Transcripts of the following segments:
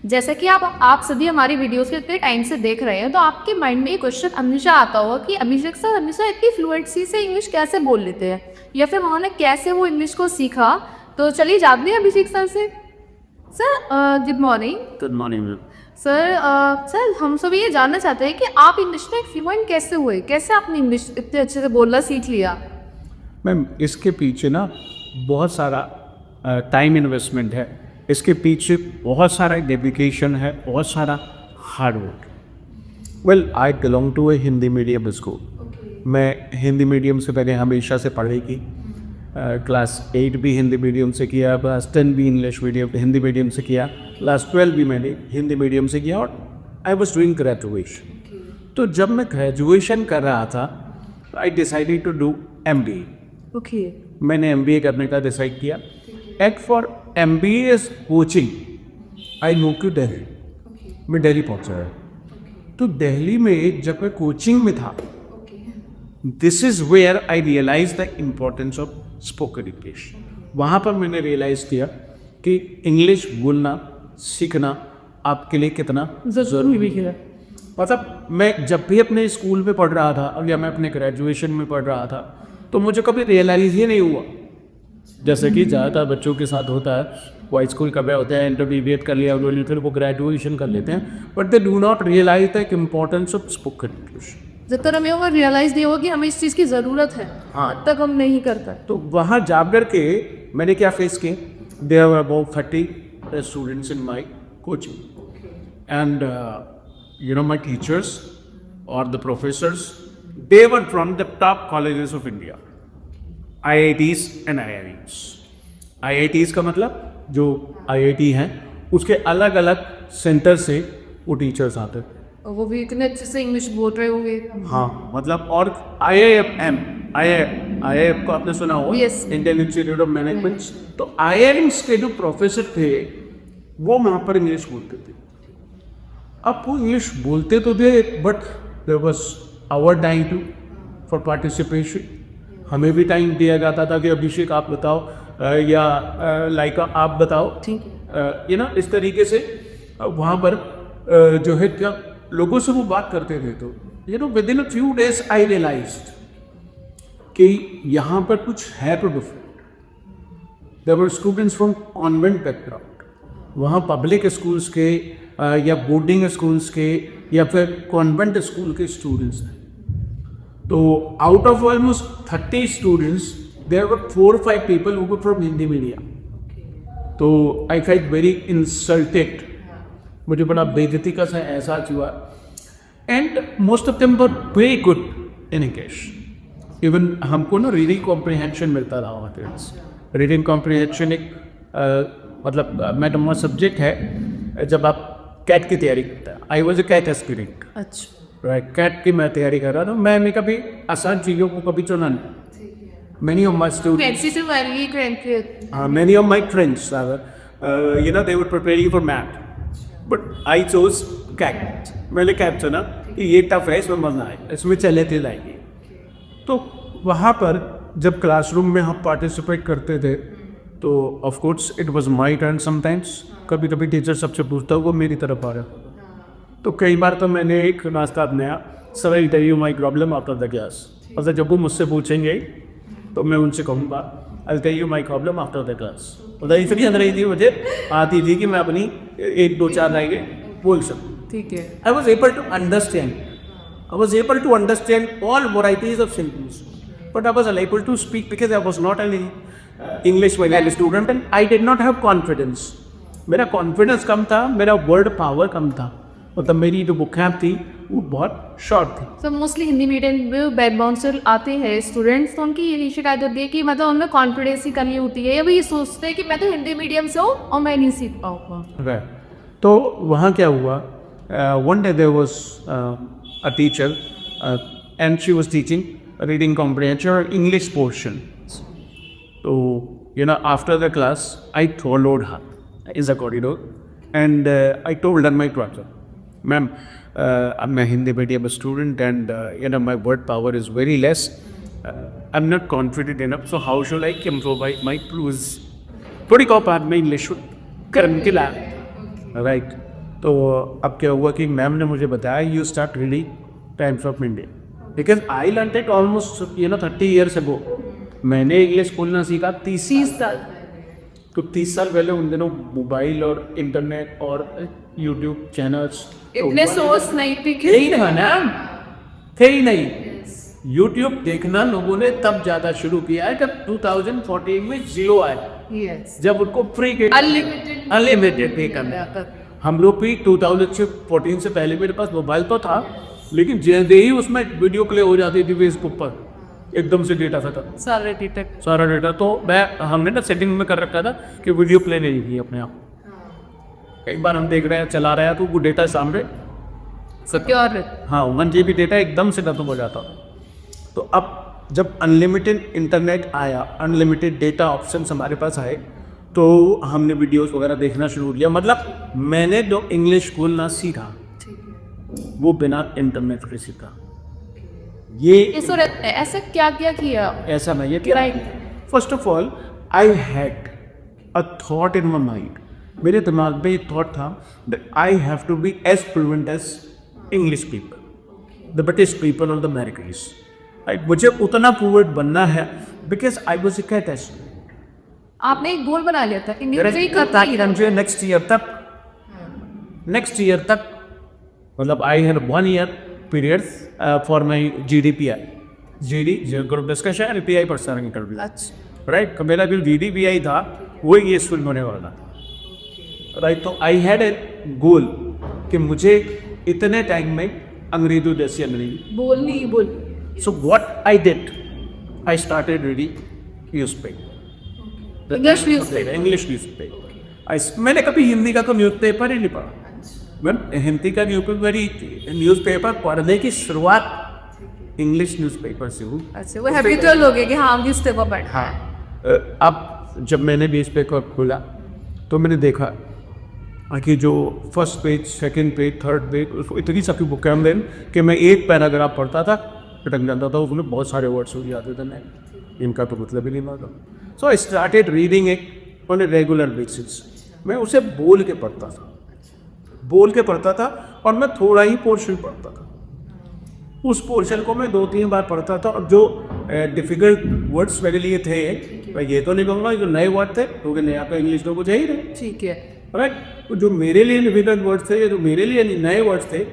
जैसे कि आप सभी हमारी वीडियोस को इतने टाइम से देख रहे हैं, तो आपके माइंड में ये क्वेश्चन हमेशा आता होगा कि अभिषेक सर हमेशा इतनी फ्लुएंसी से इंग्लिश कैसे बोल लेते हैं, या फिर उन्होंने कैसे वो इंग्लिश को सीखा। तो चलिए जानते हैं अभिषेक सर से। Sir good morning. Good morning ma'am. Sir हम सब ये जानना चाहते हैं कि आप इंग्लिश में फ्लुएंट कैसे हुए, कैसे आपने इंग्लिश इतने अच्छे से बोलना सीख लिया। मैम इसके पीछे ना बहुत सारा टाइम इन्वेस्टमेंट है, इसके पीछे बहुत सारा डेडिकेशन है, बहुत सारा hard work. Well I belong to a Hindi medium school. मैं हिंदी मीडियम से पहले हमेशा से पढ़ाई की। क्लास 8 भी हिंदी मीडियम से किया, क्लास 10 भी इंग्लिश मीडियम हिंदी मीडियम से किया, क्लास 12 भी मैंने हिंदी मीडियम से किया, और आई वॉज डूइंग ग्रेजुएशन। तो जब मैं ग्रेजुएशन कर रहा था, I decided to do MBA। Okay. मैंने MBA करने का डिसाइड किया। At for MBA coaching I move to Delhi. मैं दिल्ली पहुंचा। तो दिल्ली में जब मैं कोचिंग में था, this is where I realise the importance of spoken English. वहाँ पर मैंने रियलाइज किया कि इंग्लिश बोलना सीखना आपके लिए कितना ज़रूरी है। मतलब मैं जब भी अपने स्कूल में पढ़ रहा था, और या मैं अपने ग्रेजुएशन में पढ़ रहा था, तो मुझे कभी रियलाइज ही नहीं हुआ, जैसे कि ज़्यादातर बच्चों के साथ होता है, वो हाई स्कूल कब होते हैं, इंटरमीडिएट कर लिया उन्होंने, फिर वो ग्रेजुएशन कर लेते हैं, but they do not realise the importance of spoken English. जब तक हमें वो रियलाइज नहीं होगा कि हमें इस चीज़ की ज़रूरत है, हाँ। तब तक हम नहीं करते। तो वहाँ जा कर के मैंने क्या फेस किया, there were about 30 students in my coaching, and you know my teachers or the professors, they were from the top colleges of India, IITs and IIMs। IITs का मतलब जो IIT हैं उसके अलग अलग सेंटर से वो टीचर्स आते हैं, और वो भी इतने अच्छे से इंग्लिश बोल रहे होंगे। हाँ मतलब, और IIM को आपने सुना होगा, Yes। Indian institute of management. तो IIMs के जो प्रोफेसर थे वो वहाँ पर इंग्लिश बोलते थे। अब वो इंग्लिश बोलते तो थे, but there was our time too for participation. हमें भी टाइम दिया जाता था कि अभिषेक आप बताओ, या लाइका आप बताओ, ठीक है। ये ना इस तरीके से वहाँ पर जो है क्या लोगों से वो बात करते थे। तो within a few days I realised कि यहाँ पर कुछ है तो different. There were students from convent background, वहाँ पब्लिक स्कूल्स के या बोर्डिंग स्कूल्स के या फिर कॉन्वेंट स्कूल के स्टूडेंट्स हैं। तो out of almost 30 students there were 4 or 5 people who were from Hindi medium. तो आई फेल्ट वेरी इंसल्टेड, मुझे बड़ा बेइज्जती का सा एहसास हुआ। And most of them were very good in English. Even हमको ना रीडिंग कॉम्प्रिहेंशन मिलता रहा वहाँ पे। रीडिंग कॉम्प्रिहेंशन एक मतलब मैडम सब्जेक्ट है जब आप कैट की तैयारी करता है। I was a CAT aspirant. अच्छा। राइट, कैट की मैं तैयारी कर रहा था। मैंने कभी आसान चीज़ों को कभी चुना नहीं। Many of my students, many of my friends, they were preparing for math, but I chose CAT। मैंने CAT चुना कि ये टफ है, इसमें मजा आए, इसमें चले थे लाएंगे। तो वहाँ पर जब क्लासरूम में हम पार्टिसिपेट करते थे, तो of course it was my turn sometimes. कभी कभी टीचर सबसे पूछता वो मेरी तरफ आ रहा। तो कई बार तो मैंने एक नाश्ता अपनाया, sir I tell you my problem after the class. मतलब जब वो मुझसे पूछेंगे तो मैं उनसे कहूँगा I tell you my problem after the class. मतलब इतनी अंदर थी, मुझे आती थी कि मैं अपनी 1-2-4 लाइनें बोल सकूँ। ठीक है। I was able to understand all varieties of sentence, but I was unable to speak because I was not an English medium student and I did not have confidence. मेरा कॉन्फिडेंस कम था, मेरा वर्ड पावर कम था, मतलब मेरी जो बुकैब थी वो बहुत शॉर्ट थी। सर मोस्टली हिंदी मीडियम में बैकग्राउंड से आते हैं स्टूडेंट्स, तो उनकी ये शिकायत होती है कि मतलब उनमें कॉन्फिडेंस की कमी होती है, या वो ये सोचते हैं कि मैं तो हिंदी मीडियम से हूँ और मैं नहीं सीख पाऊँगा। तो वहाँ क्या हुआ, one day there was a teacher and she was teaching reading comprehension और इंग्लिश पोर्शन। तो after the class I followed her in the corridor and I told her my problem. Ma'am, I'm a Hindi medium student and my word power is very less. I'm not confident enough, so how should I improve my prose? थोड़ी corp में English करने के लिए, right. तो अब क्या हुआ कि मैम ने मुझे बताया you start reading times of India because I learn it almost 30 years ago. मैंने इंग्लिश बोलना सीखा 30 साल तो 30 साल पहले उन दिनों मोबाइल और इंटरनेट और यूट्यूब चैनल्स इतने सोर्स नहीं थे थे ही नहीं ना, थे ही नहीं। यूट्यूब देखना लोगों ने तब ज्यादा शुरू किया है जब 2014 में जियो आया, यस जब उनको फ्री के अनलिमिटेड पे करना था। हम लोग भी 2014 से पहले मेरे पास मोबाइल तो था, लेकिन जैसे ही उसमें वीडियो प्ले हो जाती थी फेसबुक पर एकदम से डेटा खत्म, सारा डेटा। तो हमने ना सेटिंग में कर रखा था कि वीडियो प्ले नहीं की अपने आप। कई बार हम देख रहे हैं चला रहे हैं तो वो डेटा सामने सिक्योर, हाँ 1 GB डेटा एकदम से खत्म हो जाता। तो अब जब अनलिमिटेड इंटरनेट आया, अनलिमिटेड डेटा ऑप्शन हमारे पास आए, तो हमने वीडियोस वगैरह देखना शुरू किया। मतलब मैंने जो इंग्लिश बोलना सीखा वो बिना इंटरनेट के सीखा। ये ऐसा क्या क्या किया? ऐसा नहीं है कि first of all I had a thought in my mind. मेरे दिमाग में ये थॉट था that I have to be as fluent as English people, the British people और द अमेरिकन्स। मुझे उतना फ्लुएंट बनना है because I was a CAT. आपने एक गोल बना लिया था कि मुझे करता कि मुझे नेक्स्ट ईयर तक मतलब I had 1 year period for my GDPI, group discussion RPI personal interview, right. तो मेरा जो GDPI था वही ये स्कूल होने वाला, राइट। तो आई हैड ए गोल कि मुझे इतने टाइम में अंग्रेजों जैसी अंग्रेजी बोलनी। So what I did, I started reading newspaper, English newspaper. मैंने कभी हिंदी का तो न्यूज़पेपर ही नहीं पढ़ा। हिंदी का न्यूज़पेपर पढ़ने की शुरुआत इंग्लिश न्यूज़पेपर से हुई। अच्छा, वो हैबिचुअल हो गया कि हाँ न्यूज़पेपर पढ़। हाँ, अब जब मैंने न्यूज़पेपर खोला तो मैंने देखा कि जो first page, second page, third page, उसको इतनी सारी बुकें देन कि मैं एक पैराग्राफ पढ़ता था अटक जाता था, उसमें बहुत सारे वर्ड्स हो जाते थे, मैं इनका तो मतलब ही नहीं मालूम। So I started reading it on a regular basis. मैं उसे बोल के पढ़ता था और मैं थोड़ा ही पोर्शन पढ़ता था। उस पोर्शन को मैं 2-3 बार पढ़ता था और जो डिफिकल्ट वर्ड्स मेरे लिए थे, मैं ये तो नहीं कहूँगा जो नए वर्ड थे, क्योंकि नया तो इंग्लिश तो कुछ है ही नहीं, ठीक है, राइट। तो जो मेरे लिए डिफिकल्ट वर्ड्स थे, जो मेरे लिए नए वर्ड्स थे,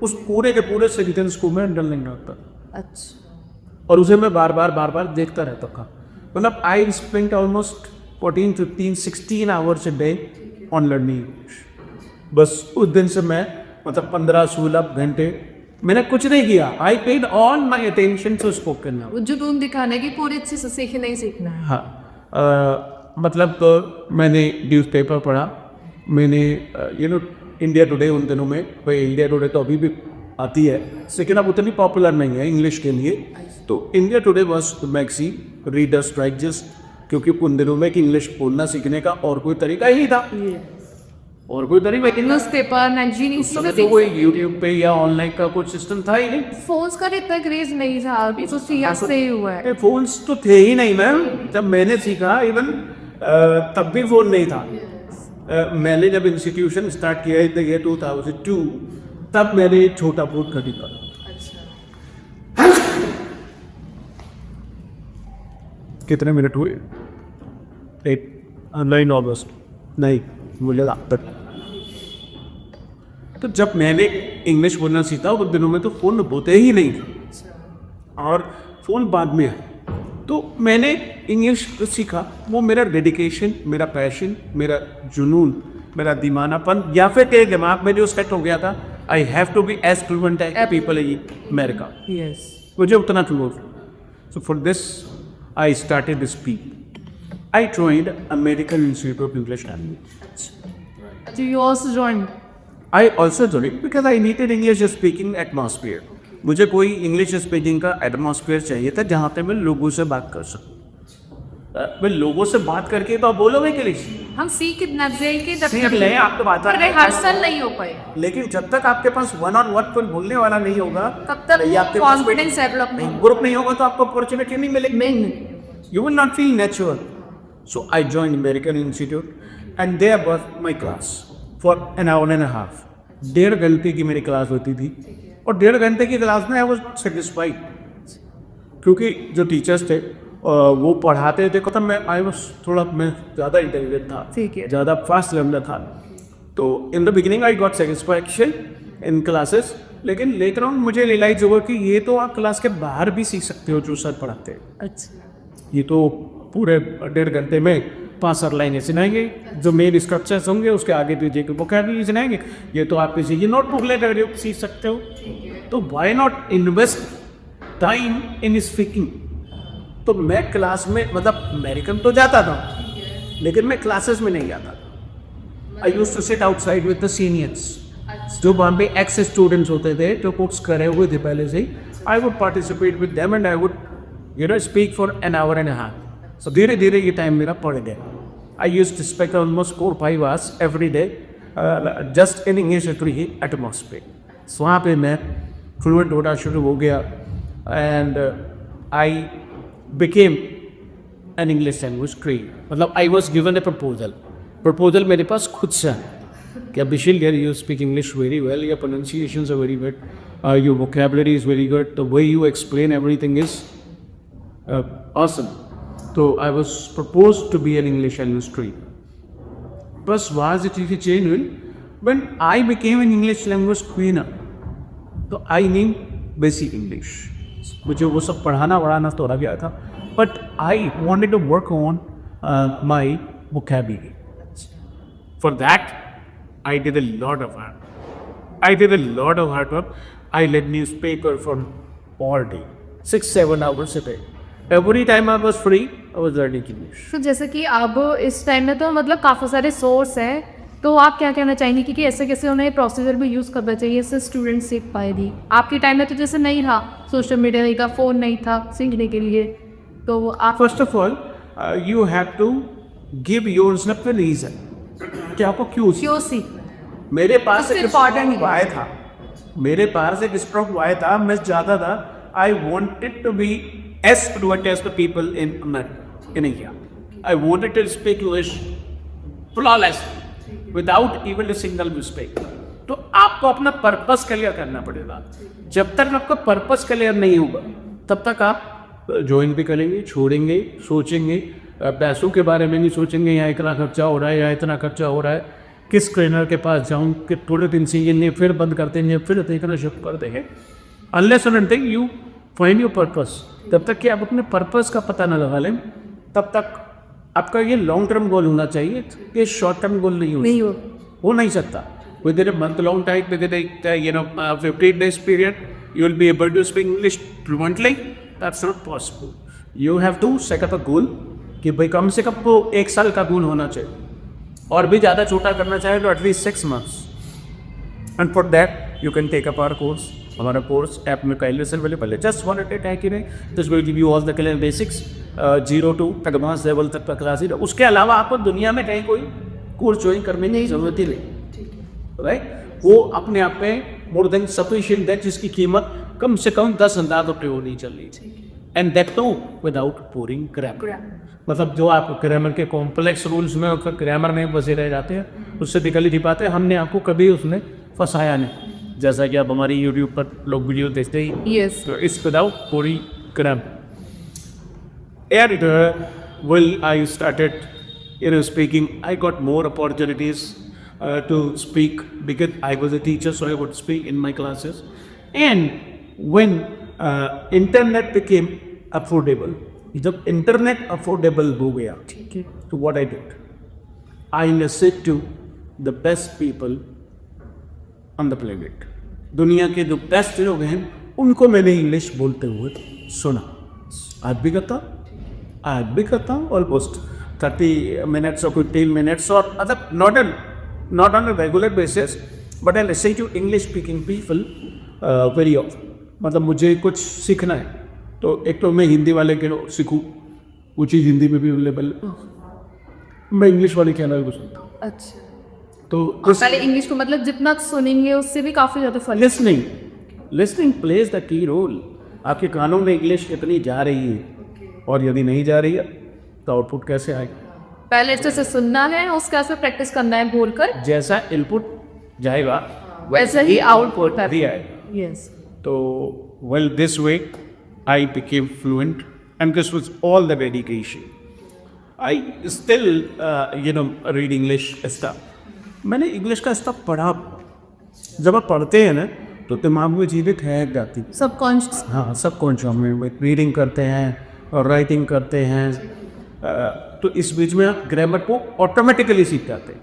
उस पूरे के पूरे सेंटेंस को मैं अंडरलाइन रखता। अच्छा। और उसे मैं बार बार देखता रहता था। मतलब I spent almost 14, 15, 16 hours a day on learning English. बस उस दिन से मैं मतलब 15-16 घंटे मैंने कुछ नहीं किया। I paid all my attention to spoken now. जुनून दिखाने की पूरी अच्छे से सीख नहीं सीखना है। हाँ, मतलब तो मैंने न्यूज़पेपर पढ़ा, मैंने इंडिया टुडे उन दिनों में, भाई इंडिया टुडे तो अभी भी आती है लेकिन अब उतनी पॉपुलर नहीं है इंग्लिश के लिए। तो India today was the magazine, readers digest, क्योंकि उन दिनों में कि इंग्लिश बोलना सीखने का और कोई तरीका ही था, और कोई तरीका न्यूज़पेपर मैगजीन तो कोई यूट्यूब पे या ऑनलाइन का कुछ सिस्टम था ही नहीं। फोन्स का इतना क्रेज नहीं था, अभी तो से ही हुआ है। फोन्स तो थे ही नहीं मैम, जब मैंने सीखा इवन तब भी फोन नहीं था। मैंने जब इंस्टीट्यूशन स्टार्ट किया इन द ईयर 2002, तब मैंने एक छोटा फोन खरीदा। कितने मिनट हुए? 9 अगस्त नहीं, मुझे लगता। तो जब मैंने इंग्लिश बोलना सीखा उन दिनों में तो फ़ोन होते ही नहीं थे, और फ़ोन बाद में आए। तो मैंने इंग्लिश सीखा, वो मेरा डेडिकेशन, मेरा पैशन, मेरा जुनून, मेरा दीवानापन, या फिर तेरे दिमाग में जो सेट हो गया था, I have to be as fluent as people in America. Yes, मुझे उतना fluent. So for this I started to speak. I joined American Institute of English Language. So you also joined? I also joined because I needed English speaking atmosphere. मुझे कोई English speaking का atmosphere चाहिए था जहाँ पे मैं लोगों से बात कर सकूँ। मैं लोगों से बात करके तो आप बोलोगे इंग्लिश, हम सीख के सीख ले, आप तो बात रिहर्सल नहीं हो पाए। लेकिन जब तक आपके पास 1-on-1 कोई बोलने वाला नहीं होगा, तब तक कॉन्फिडेंस डेवलप नहीं, ग्रुप नहीं होगा, तो आपको अपॉर्चुनिटी नहीं मिलेगी। You will not feel natural. So I joined American Institute, and there was my class for an hour and a half. 1.5 घंटे की मेरी क्लास होती थी और 1.5 घंटे की क्लास में आई वॉज नॉट सेटिस्फाइड, क्योंकि जो टीचर्स थे वो पढ़ाते थे मतलब मैं ज़्यादा इंटेलिजेंट था, ठीक है। ज़्यादा फास्ट लर्नर था। तो in the beginning I got satisfaction in classes, लेकिन लेटर ऑन मुझे रियलाइज हुआ कि ये तो आप क्लास के बाहर भी सीख सकते हो जो सर पढ़ाते हैं। अच्छा। ये तो पूरे 1.5 घंटे में 5 लाइनें सुनाएंगे, जो मेन स्ट्रक्चर्स होंगे उसके आगे पीछे के वोकैबुलरी सुनाएंगे, ये तो आप किसी की नोटबुक लेकर सीख सकते हो। तो why not invest time in speaking. तो मैं क्लास में मतलब अमेरिकन तो जाता था, लेकिन मैं क्लासेस में नहीं जाता। I used to sit outside with the seniors, जो वहाँ पे एक्स स्टूडेंट्स होते थे जो कोर्स करे हुए थे पहले से ही। I would participate with them and I would speak for an hour and half. So धीरे धीरे ये टाइम मेरा पड़ गया। I used to spend almost 4-5 hours every day just in English atmosphere. So वहाँ पे मैं फ्लुएंट होना शुरू हो गया and I became an English language trainer. मतलब I was given a proposal मेरे पास खुद से आया कि अभिषेक यार you speak English very well, your pronunciations are very good, your vocabulary is very good, the way you explain everything is awesome. तो I was propose to be an English language trainer. बस वहाँ से चीज़ें change हुई when I became an English language trainer. तो I need basic English, मुझे वो सब पढ़ाना तो रह गया था, but I wanted to work on my vocabulary. For that I did a lot of hard work. I read newspaper for all day, 6-7 hours a day. Every time I was free, I was learning English. तो जैसे कि अब इस time में तो मतलब काफ़ी सारे सोर्स हैं, तो आप क्या कहना चाहेंगे कि ऐसे कैसे उन्हें प्रोसीजर भी यूज़ करना चाहिए इससे स्टूडेंट सीख पाएगी? आपके टाइम में तो जैसे नहीं था, सोशल मीडिया नहीं था, फ़ोन नहीं था सीखने के लिए, तो आप First of all, you have to give yourself a reason कि आपको क्यों सीख मेरे पास सबसे एक important स्ट्रोक आया था, मेरे पास एक स्ट्रोक आया था, मैं चाहता था I wanted to be as fluent as the people in India. I wanted to speak English flawlessly without even a single mistake. तो आपको अपना पर्पस क्लियर करना पड़ेगा। जब तक आपका पर्पस क्लियर नहीं होगा तब तक आप ज्वाइन भी करेंगे, छोड़ेंगे, सोचेंगे, पैसों के बारे में नहीं सोचेंगे, यहाँ इतना खर्चा हो रहा है, यहाँ इतना खर्चा हो रहा है, किस ट्रेनर के पास जाऊँ, कि थोड़े दिन से ये फिर बंद कर देंगे, फिर देखना शुरू कर देंगे। Unless and until you find your purpose, तब तक कि आप अपने पर्पस का पता न लगा लें, तब तक आपका ये लॉन्ग टर्म गोल होना चाहिए, ये शॉर्ट टर्म गोल नहीं हो नहीं सकता। With in month long time, with in 15 days period, you will be able to speak English fluently. That's not possible. You have to set up a goal कि भाई कम से कम वो 1 साल का गोल होना चाहिए, और भी ज़्यादा छोटा करना चाहे तो at least 6 months. And for that you can take up our course. हमारा कोर्स ऐप में पहले से अवेलेबल है, जस्ट 1 अटेट है कि नहीं, this will give you all the clear basics 0 to advance level तक का क्लास ही। उसके अलावा आपको दुनिया में कहीं कोई कोर्स ज्वाइन करने की जरूरत ही नहीं, राइट। वो अपने आप में मोर देन सफिशिएंट है, जिसकी कीमत कम से कम 10,000 रुपये होनी चाहिए, and that no without boring grammar. मतलब जो आप ग्रामर के कॉम्प्लेक्स रूल्स में ग्रामर में फंसे रह जाते हैं, उससे निकल ही नहीं पाते। हमने आपको कभी उसने फंसाया नहीं, जैसा कि आप हमारी यूट्यूब पर लोग वीडियो देखते ही। Yes. So it's without boring grammar. And when I started speaking, I got more opportunities to speak because I was a teacher, so I would speak in my classes. And when internet became affordable, जब internet affordable हो गया, ठीक है, तो what I did, I listened to the best people on the planet. दुनिया के जो best लोग हैं उनको मैंने इंग्लिश बोलते हुए सुना। आज भी करता हूँ ऑलमोस्ट 30 minutes or 15 minutes, और मतलब not on a regular basis, but I listen to English speaking people very often. मतलब मुझे कुछ सीखना है तो एक तो मैं हिंदी वाले के सीखूँ, वो चीज़ हिंदी में भी अवेलेबल है, मैं इंग्लिश वाले चैनल को सुनता हूँ। अच्छा, तो पहले इंग्लिश को मतलब जितना सुनेंगे उससे भी काफ़ी ज़्यादा फर्क। Listening plays the key role. आपके कानों में इंग्लिश कितनी जा रही है, और यदि नहीं जा रही है तो आउटपुट कैसे आएगा। पहले अच्छे से सुनना है, उसके बाद प्रैक्टिस करना है बोलकर। जैसा इनपुट जाएगा वैसा ही आउटपुट है। दिया है। यस तो well this way I became fluent and this was all the dedication. I still read English stuff. मैंने इंग्लिश का स्टफ पढ़ा। जब आप पढ़ते हैं ना तो दिमाग में चीज़ें ठहर जाती। सबकॉन्शियस। हाँ, सबकॉन्शियस में रीडिंग करते हैं और राइटिंग करते हैं, तो इस बीच में आप ग्रामर को ऑटोमेटिकली सीख जाते हैं।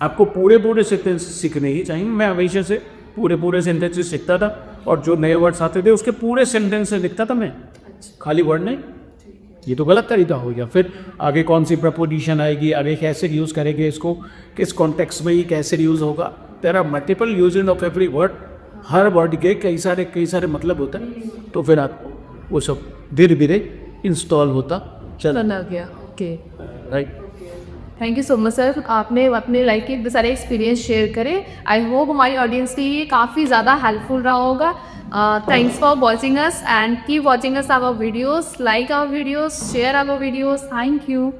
आपको पूरे सेंटेंस सीखने ही चाहिए। मैं हमेशा से पूरे सेंटेंसेस सीखता था और जो नए वर्ड्स आते थे उसके पूरे सेंटेंस से लिखता था मैं, खाली वर्ड नहीं। ये तो गलत तरीका हो गया। फिर आगे कौन सी प्रपोजिशन आएगी, आगे कैसे यूज़ करेंगे इसको, किस कॉन्टेक्स्ट में ये कैसे यूज़ होगा। There are multiple usages of every word. हर वर्ड के कई सारे मतलब होते हैं। तो फिर आपको वो सब धीरे धीरे इंस्टॉल होता चला चला गया। Okay, right. Thank you so much sir, आपने अपने लाइफ के इतने सारे एक्सपीरियंस शेयर करे। आई होप हमारी ऑडियंस के लिए काफ़ी ज़्यादा हेल्पफुल रहा होगा। Thanks for watching us and keep watching us our videos, like our videos, share our videos. Thank you.